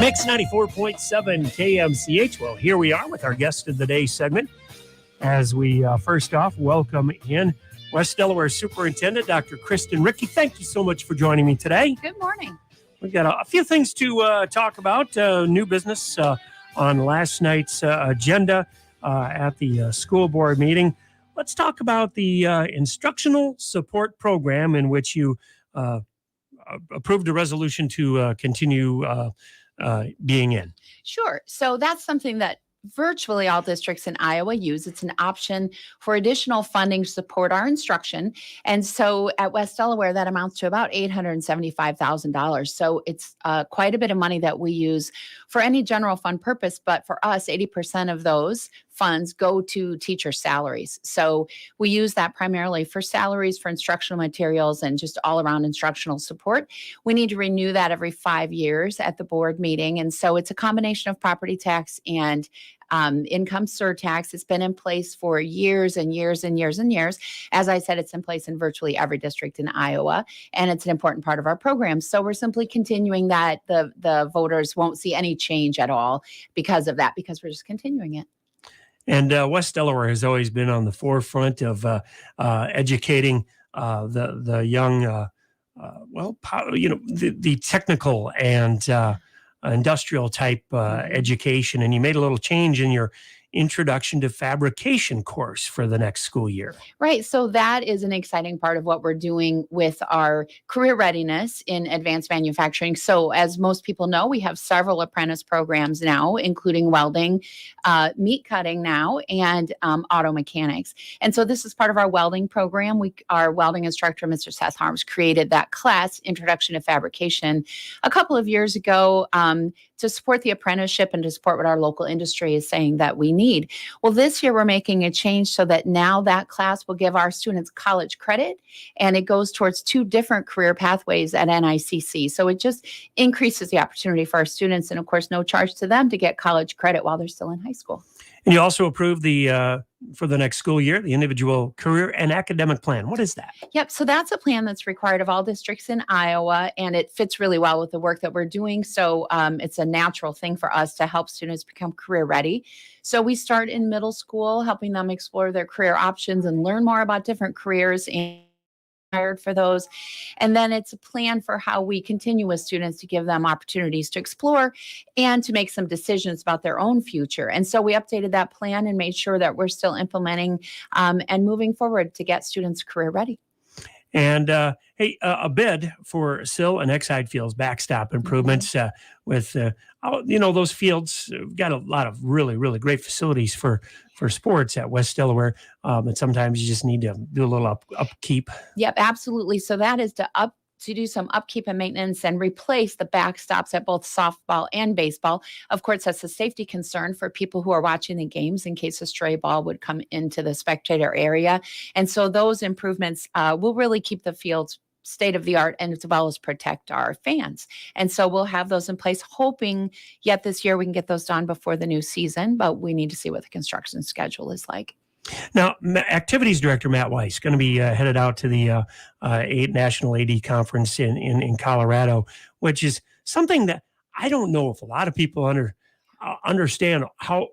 Mix 94.7 KMCH. Well, here we are with our guest of the day segment. As we first off welcome in West Delaware Superintendent Dr. Kristen Rickey. Thank you so much for joining me today. Good morning. We've got a few things to talk about. New business on last night's agenda at the school board meeting. Let's talk about the instructional support program in which you approved a resolution to continue being in. Sure. So that's something that virtually all districts in Iowa use. It's an option for additional funding to support our instruction. And so at West Delaware, that amounts to about $875,000. So it's quite a bit of money that we use for any general fund purpose. But for us, 80% of those funds go to teacher salaries. So we use that primarily for salaries, for instructional materials, and just all around instructional support. We need to renew that every 5 years at the board meeting. And so it's a combination of property tax and income surtax. It's been in place for years and years and years and years. As I said, it's in place in virtually every district in Iowa, and it's an important part of our program. So we're simply continuing that. The voters won't see any change at all because of that, because we're just continuing it. And West Delaware has always been on the forefront of educating the young, the technical and industrial type education. And you made a little change in your introduction to fabrication course for the next school year. Right. So that is an exciting part of what we're doing with our career readiness in advanced manufacturing. So as most people know, we have several apprentice programs now, including welding, meat cutting now, and auto mechanics. And so this is part of our welding program. Our welding instructor, Mr. Seth Harms, created that class, Introduction to Fabrication, a couple of years ago to support the apprenticeship and to support what our local industry is saying that we need. Well, this year we're making a change so that now that class will give our students college credit, and it goes towards 2 different career pathways at NICC. So it just increases the opportunity for our students, and of course, no charge to them to get college credit while they're still in high school. And you also approved for the next school year, the individual career and academic plan. What is that? Yep. So that's a plan that's required of all districts in Iowa, and it fits really well with the work that we're doing. So it's a natural thing for us to help students become career ready. So we start in middle school, helping them explore their career options and learn more about different careers and hired for those. And then it's a plan for how we continue with students to give them opportunities to explore and to make some decisions about their own future. And so we updated that plan and made sure that we're still implementing and moving forward to get students career ready. And a bid for Sill and Exide Fields backstop improvements with, those fields got a lot of really, really great facilities for sports at West Delaware. And sometimes you just need to do a little upkeep. Yep, absolutely. So that is to do some upkeep and maintenance and replace the backstops at both softball and baseball. Of course, that's a safety concern for people who are watching the games in case a stray ball would come into the spectator area. And so those improvements will really keep the fields state of the art, and as well as protect our fans. And so we'll have those in place, hoping yet this year we can get those done before the new season, but we need to see what the construction schedule is like. Now, Activities Director Matt Weiss going to be headed out to the National AD Conference in Colorado, which is something that I don't know if a lot of people understand how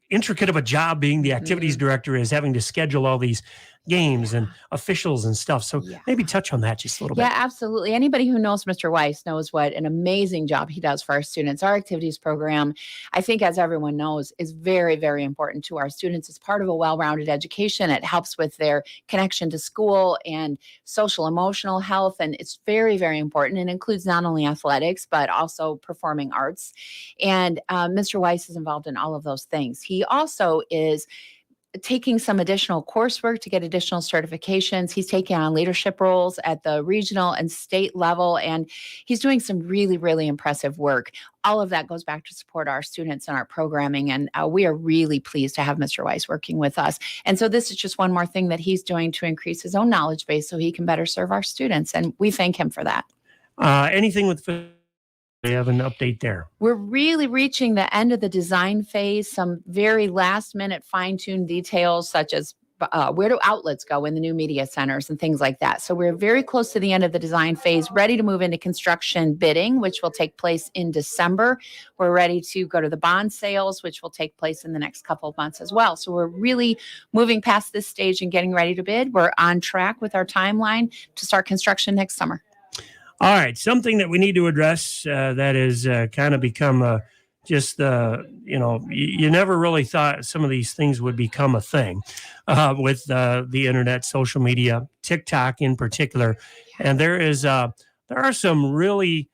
intricate of a job being the activities director is, having to schedule all these games and officials and stuff. So maybe touch on that just a little bit. Yeah, absolutely. Anybody who knows Mr. Weiss knows what an amazing job he does for our students. Our activities program, I think, as everyone knows, is very, very important to our students. It's part of a well-rounded education. It helps with their connection to school and social emotional health. And it's very, very important. It includes not only athletics, but also performing arts. And Mr. Weiss is involved in all of those things. He also is taking some additional coursework to get additional certifications. He's taking on leadership roles at the regional and state level, and he's doing some really, really impressive work. All of that goes back to support our students and our programming, and we are really pleased to have Mr. Weiss working with us. And so this is just one more thing that he's doing to increase his own knowledge base so he can better serve our students, and we thank him for that. Anything with we have an update there. We're really reaching the end of the design phase. Some very last minute fine-tuned details such as where do outlets go in the new media centers and things like that. So we're very close to the end of the design phase, ready to move into construction bidding, which will take place in December. We're ready to go to the bond sales, which will take place in the next couple of months as well. So we're really moving past this stage and getting ready to bid. We're on track with our timeline to start construction next summer. All right, something that we need to address that has kind of become just you never really thought some of these things would become a thing with the internet, social media, TikTok in particular, and there are some really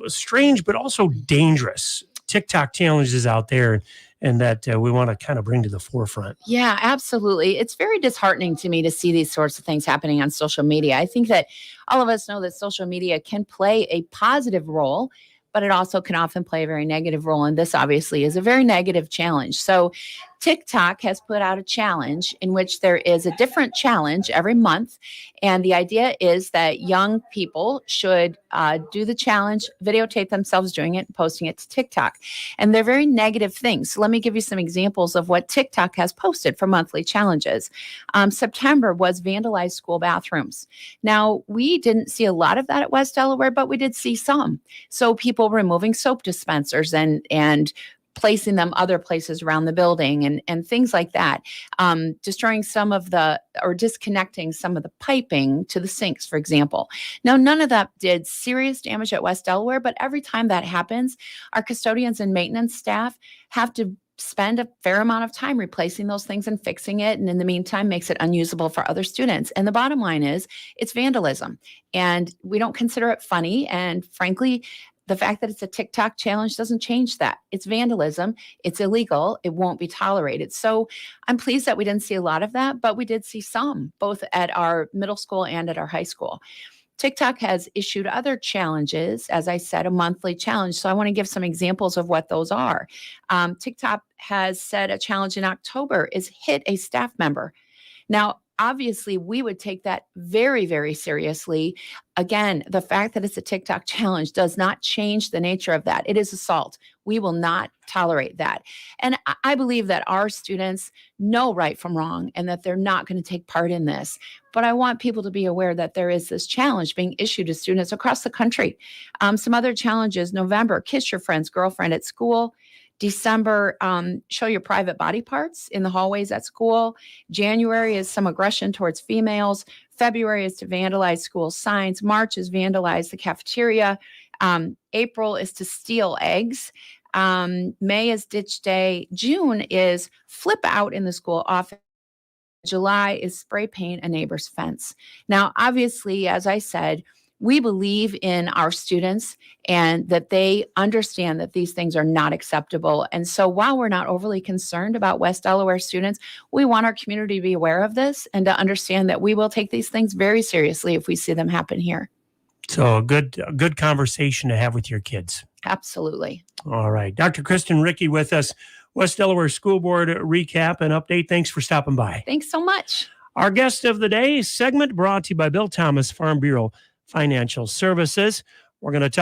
strange but also dangerous TikTok challenges out there, and that we want to kind of bring to the forefront. Yeah, absolutely. It's very disheartening to me to see these sorts of things happening on social media. I think that all of us know that social media can play a positive role, but it also can often play a very negative role. And this obviously is a very negative challenge. So TikTok has put out a challenge in which there is a different challenge every month. And the idea is that young people should do the challenge, videotape themselves doing it, and posting it to TikTok. And they're very negative things. So let me give you some examples of what TikTok has posted for monthly challenges. September was vandalized school bathrooms. Now, we didn't see a lot of that at West Delaware, but we did see some. So people removing soap dispensers and placing them other places around the building and things like that, destroying or disconnecting some of the piping to the sinks, for example. Now, none of that did serious damage at West Delaware, but every time that happens, our custodians and maintenance staff have to spend a fair amount of time replacing those things and fixing it. And in the meantime, makes it unusable for other students. And the bottom line is it's vandalism. And we don't consider it funny. And frankly, the fact that it's a TikTok challenge doesn't change that. It's vandalism. It's illegal. It won't be tolerated. So I'm pleased that we didn't see a lot of that, but we did see some, both at our middle school and at our high school. TikTok has issued other challenges, as I said, a monthly challenge. So I want to give some examples of what those are. TikTok has said a challenge in October is hit a staff member. Now, obviously, we would take that very, very seriously. Again, the fact that it's a TikTok challenge does not change the nature of that. It is assault. We will not tolerate that. And I believe that our students know right from wrong and that they're not going to take part in this. But I want people to be aware that there is this challenge being issued to students across the country. Some other challenges: November, kiss your friend's girlfriend at school. December, show your private body parts in the hallways at school. January is some aggression towards females. February is to vandalize school signs. March is vandalize the cafeteria. April is to steal eggs. May is ditch day. June is flip out in the school office. July is spray paint a neighbor's fence. Now, obviously, as I said, we believe in our students and that they understand that these things are not acceptable. And so while we're not overly concerned about West Delaware students, we want our community to be aware of this and to understand that we will take these things very seriously if we see them happen here. So a good conversation to have with your kids. Absolutely. All right. Dr. Kristen Rickey with us, West Delaware School Board recap and update. Thanks for stopping by. Thanks so much. Our guest of the day segment brought to you by Bill Thomas Farm Bureau Financial Services. We're going to talk